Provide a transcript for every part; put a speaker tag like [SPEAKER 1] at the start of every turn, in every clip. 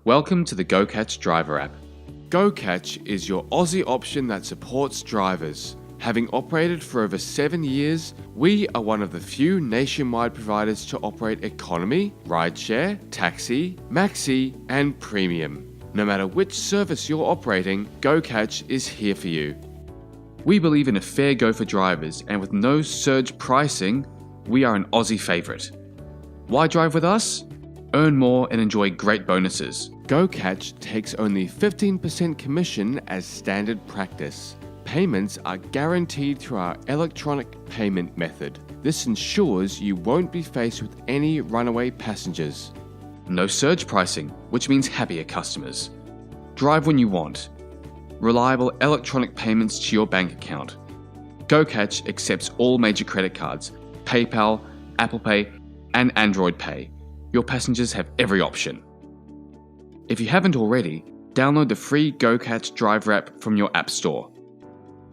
[SPEAKER 1] Welcome to the GoCatch Driver app. GoCatch is your Aussie option that supports drivers. Having operated for over 7 years, we are one of the few nationwide providers to operate economy, rideshare, taxi, MAXI, and premium. No matter which service you're operating, GoCatch is here for you. We believe in a fair go for drivers, and with no surge pricing, we are an Aussie favourite. Why drive with us? Earn more and enjoy great bonuses. GoCatch takes only 15% commission as standard practice. Payments are guaranteed through our electronic payment method. This ensures you won't be faced with any runaway passengers. No surge pricing, which means happier customers. Drive when you want. Reliable electronic payments to your bank account. GoCatch accepts all major credit cards, PayPal, Apple Pay, and Android Pay. Your passengers have every option. If you haven't already, download the free GoCatch Driver app from your app store.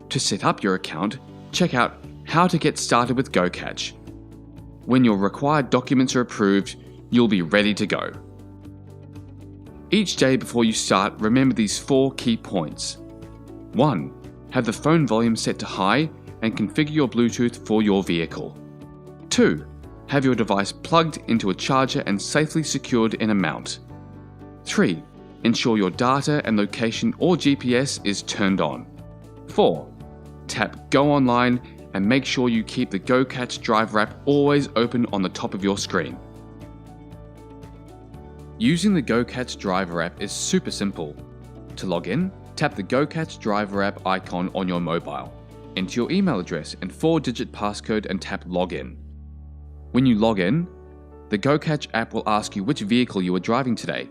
[SPEAKER 1] To set up your account, check out how to get started with GoCatch. When your required documents are approved, you'll be ready to go. Each day before you start, remember these 4 key points. 1. Have the phone volume set to high and configure your Bluetooth for your vehicle. 2. Have your device plugged into a charger and safely secured in a mount. 3. Ensure your data and location or GPS is turned on. 4. Tap Go Online and make sure you keep the GoCatch Driver app always open on the top of your screen. Using the GoCatch Driver app is super simple. To log in, tap the GoCatch Driver app icon on your mobile. Enter your email address and 4-digit passcode and tap Login. When you log in, the GoCatch app will ask you which vehicle you are driving today.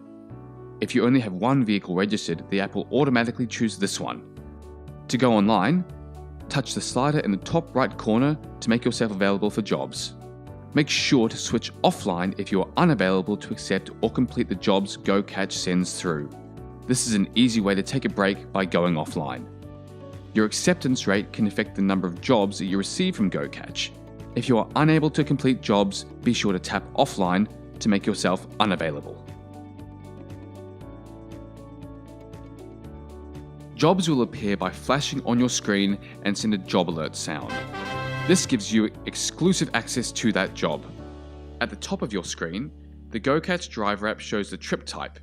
[SPEAKER 1] If you only have one vehicle registered, the app will automatically choose this one. To go online, touch the slider in the top right corner to make yourself available for jobs. Make sure to switch offline if you are unavailable to accept or complete the jobs GoCatch sends through. This is an easy way to take a break by going offline. Your acceptance rate can affect the number of jobs that you receive from GoCatch. If you are unable to complete jobs, be sure to tap offline to make yourself unavailable. Jobs will appear by flashing on your screen and send a job alert sound. This gives you exclusive access to that job. At the top of your screen, the GoCatch Driver app shows the trip type,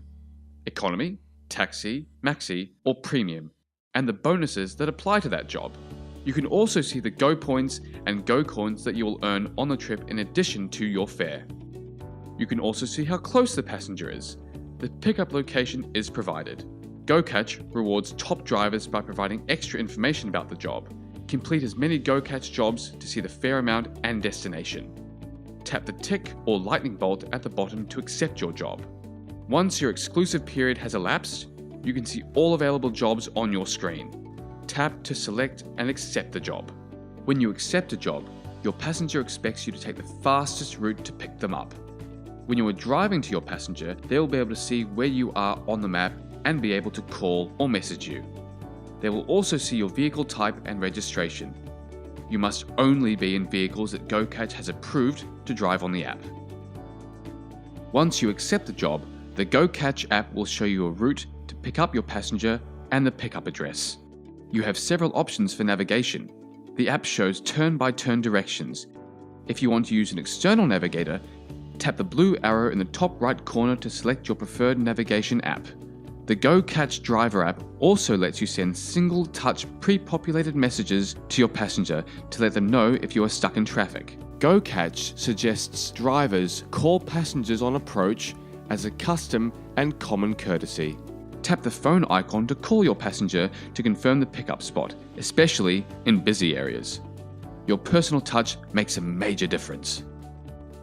[SPEAKER 1] economy, taxi, MAXI, or premium, and the bonuses that apply to that job. You can also see the Go points and Go coins that you will earn on the trip in addition to your fare. You can also see how close the passenger is. The pickup location is provided. GoCatch rewards top drivers by providing extra information about the job. Complete as many GoCatch jobs to see the fare amount and destination. Tap the tick or lightning bolt at the bottom to accept your job. Once your exclusive period has elapsed, you can see all available jobs on your screen. Tap to select and accept the job. When you accept a job, your passenger expects you to take the fastest route to pick them up. When you are driving to your passenger, they will be able to see where you are on the map and be able to call or message you. They will also see your vehicle type and registration. You must only be in vehicles that GoCatch has approved to drive on the app. Once you accept the job, the GoCatch app will show you a route to pick up your passenger and the pickup address. You have several options for navigation. The app shows turn-by-turn directions. If you want to use an external navigator, tap the blue arrow in the top right corner to select your preferred navigation app. The GoCatch Driver app also lets you send single-touch pre-populated messages to your passenger to let them know if you are stuck in traffic. GoCatch suggests drivers call passengers on approach as a custom and common courtesy. Tap the phone icon to call your passenger to confirm the pickup spot, especially in busy areas. Your personal touch makes a major difference.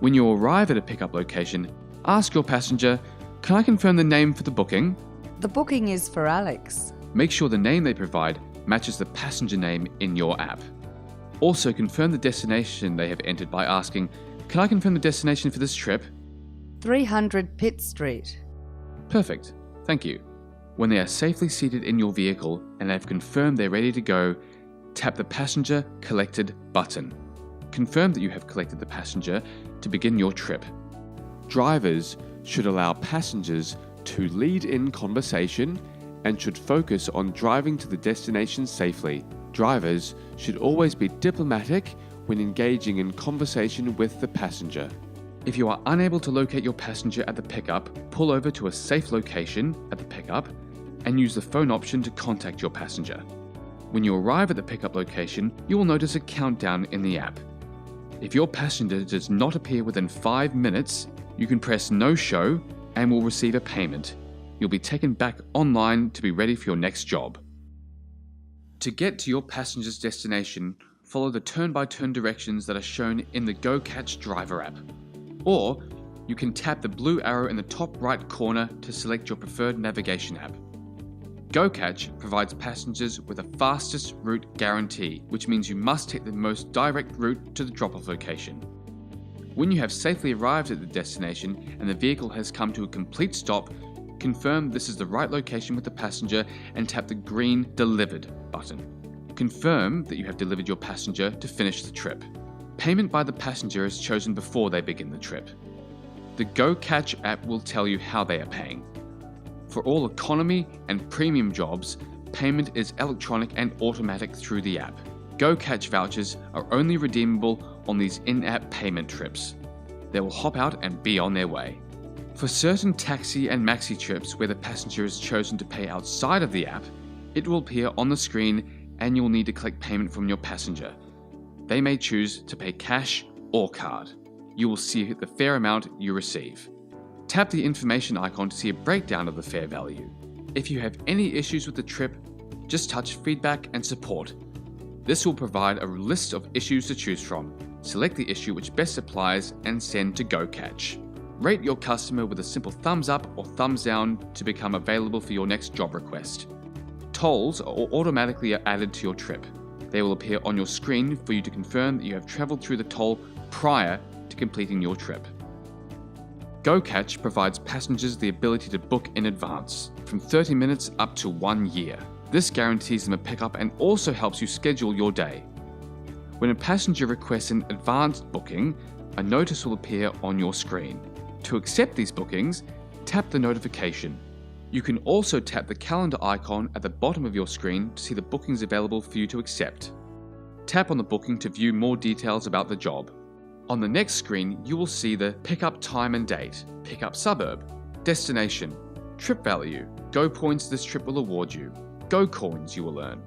[SPEAKER 1] When you arrive at a pickup location, ask your passenger, "Can I confirm the name for the booking?"
[SPEAKER 2] The booking is for Alex.
[SPEAKER 1] Make sure the name they provide matches the passenger name in your app. Also confirm the destination they have entered by asking, "Can I confirm the destination for this trip?"
[SPEAKER 2] 300 Pitt Street.
[SPEAKER 1] Perfect, thank you. When they are safely seated in your vehicle and have confirmed they're ready to go, tap the Passenger Collected button. Confirm that you have collected the passenger to begin your trip. Drivers should allow passengers
[SPEAKER 3] to lead in conversation and should focus on driving to the destination safely. Drivers should always be diplomatic when engaging in conversation with the passenger.
[SPEAKER 1] If you are unable to locate your passenger at the pickup, pull over to a safe location at the pickup and use the phone option to contact your passenger. When you arrive at the pickup location, you will notice a countdown in the app. If your passenger does not appear within 5 minutes, you can press no show and will receive a payment. You'll be taken back online to be ready for your next job. To get to your passenger's destination, follow the turn-by-turn directions that are shown in the GoCatch Driver app. Or you can tap the blue arrow in the top right corner to select your preferred navigation app. GoCatch provides passengers with a fastest route guarantee, which means you must take the most direct route to the drop-off location. When you have safely arrived at the destination and the vehicle has come to a complete stop, confirm this is the right location with the passenger and tap the green Delivered button. Confirm that you have delivered your passenger to finish the trip. Payment by the passenger is chosen before they begin the trip. The GoCatch app will tell you how they are paying. For all economy and premium jobs, payment is electronic and automatic through the app. GoCatch vouchers are only redeemable on these in-app payment trips. They will hop out and be on their way. For certain taxi and MAXI trips where the passenger is chosen to pay outside of the app, it will appear on the screen and you will need to collect payment from your passenger. They may choose to pay cash or card. You will see the fare amount you receive. Tap the information icon to see a breakdown of the fare value. If you have any issues with the trip, just touch Feedback and Support. This will provide a list of issues to choose from. Select the issue which best applies and send to GoCatch. Rate your customer with a simple thumbs up or thumbs down to become available for your next job request. Tolls are automatically added to your trip. They will appear on your screen for you to confirm that you have traveled through the toll prior to completing your trip. GoCatch provides passengers the ability to book in advance, from 30 minutes up to 1 year. This guarantees them a pickup and also helps you schedule your day. When a passenger requests an advanced booking, a notice will appear on your screen. To accept these bookings, tap the notification. You can also tap the calendar icon at the bottom of your screen to see the bookings available for you to accept. Tap on the booking to view more details about the job. On the next screen, you will see the pickup time and date, pickup suburb, destination, trip value, Go points this trip will award you, Go coins you will earn.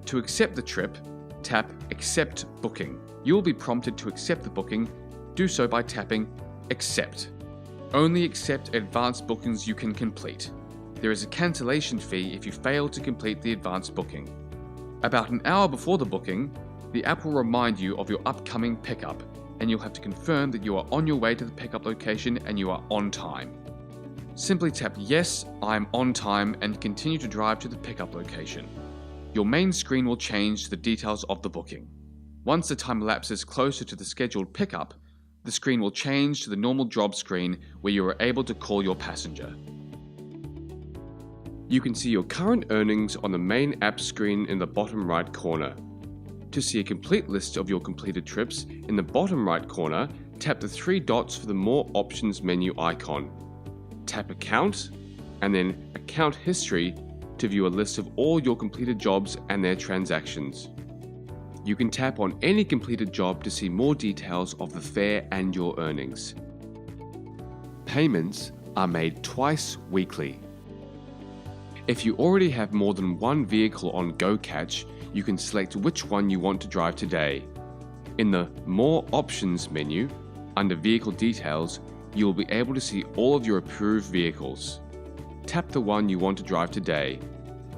[SPEAKER 1] To accept the trip, tap Accept Booking. You will be prompted to accept the booking. Do so by tapping Accept. Only accept advanced bookings you can complete. There is a cancellation fee if you fail to complete the advanced booking. About an hour before the booking, the app will remind you of your upcoming pickup, and you'll have to confirm that you are on your way to the pickup location and you are on time. Simply tap Yes, I'm on time and continue to drive to the pickup location. Your main screen will change to the details of the booking. Once the time elapses closer to the scheduled pickup, the screen will change to the normal job screen where you are able to call your passenger.
[SPEAKER 3] You can see your current earnings on the main app screen in the bottom right corner. To see a complete list of your completed trips, in the bottom right corner, tap the 3 dots for the More Options menu icon. Tap Account, and then Account History to view a list of all your completed jobs and their transactions. You can tap on any completed job to see more details of the fare and your earnings. Payments are made twice weekly. If you already have more than one vehicle on GoCatch, you can select which one you want to drive today. In the More Options menu, under Vehicle Details, you will be able to see all of your approved vehicles. Tap the one you want to drive today.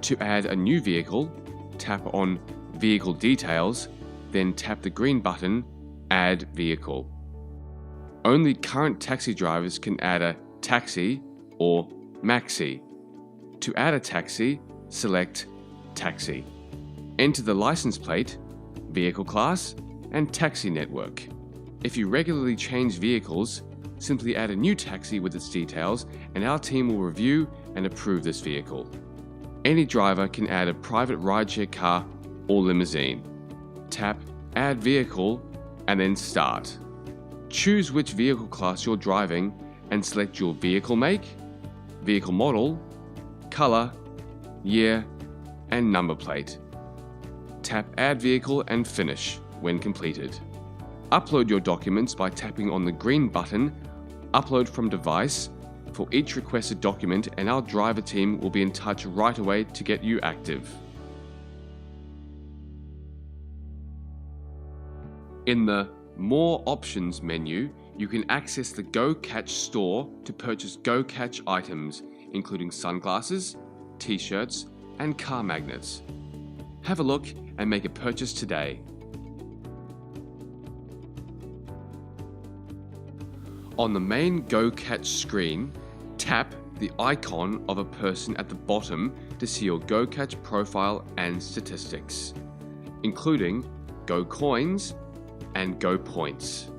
[SPEAKER 3] To add a new vehicle, tap on Vehicle Details, then tap the green button, Add Vehicle. Only current taxi drivers can add a taxi or MAXI. To add a taxi, select Taxi. Enter the license plate, vehicle class, and taxi network. If you regularly change vehicles, simply add a new taxi with its details and our team will review and approve this vehicle. Any driver can add a private rideshare car or limousine. Tap Add Vehicle and then Start. Choose which vehicle class you're driving and select your vehicle make, vehicle model, color, year, and number plate. Tap Add Vehicle and Finish when completed. Upload your documents by tapping on the green button, Upload from Device, for each requested document, and our driver team will be in touch right away to get you active. In the More Options menu, you can access the GoCatch store to purchase GoCatch items, including sunglasses, t-shirts, and car magnets. Have a look and make a purchase today. On the main GoCatch screen, tap the icon of a person at the bottom to see your GoCatch profile and statistics, including Go Coins and Go Points.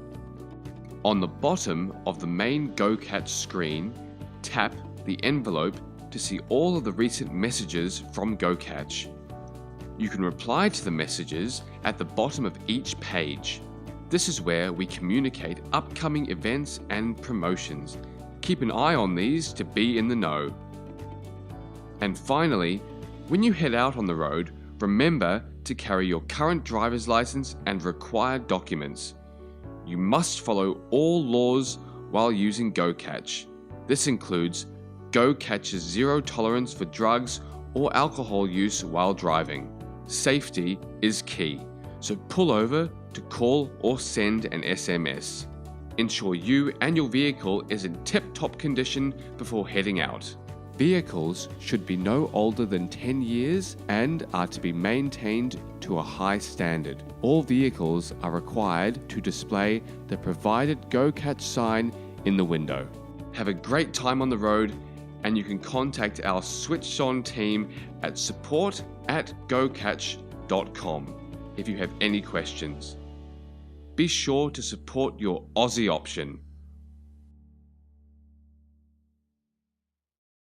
[SPEAKER 3] On the bottom of the main GoCatch screen, tap the envelope to see all of the recent messages from GoCatch. You can reply to the messages at the bottom of each page. This is where we communicate upcoming events and promotions. Keep an eye on these to be in the know. And finally, when you head out on the road, remember to carry your current driver's license and required documents. You must follow all laws while using GoCatch. This includes GoCatch's zero tolerance for drugs or alcohol use while driving. Safety is key, so pull over to call or send an SMS. Ensure you and your vehicle is in tip-top condition before heading out. Vehicles should be no older than 10 years and are to be maintained to a high standard. All vehicles are required to display the provided GoCatch sign in the window. Have a great time on the road, and you can contact our Switched On team at support@gocatch.com if you have any questions. Be sure to support your Aussie option.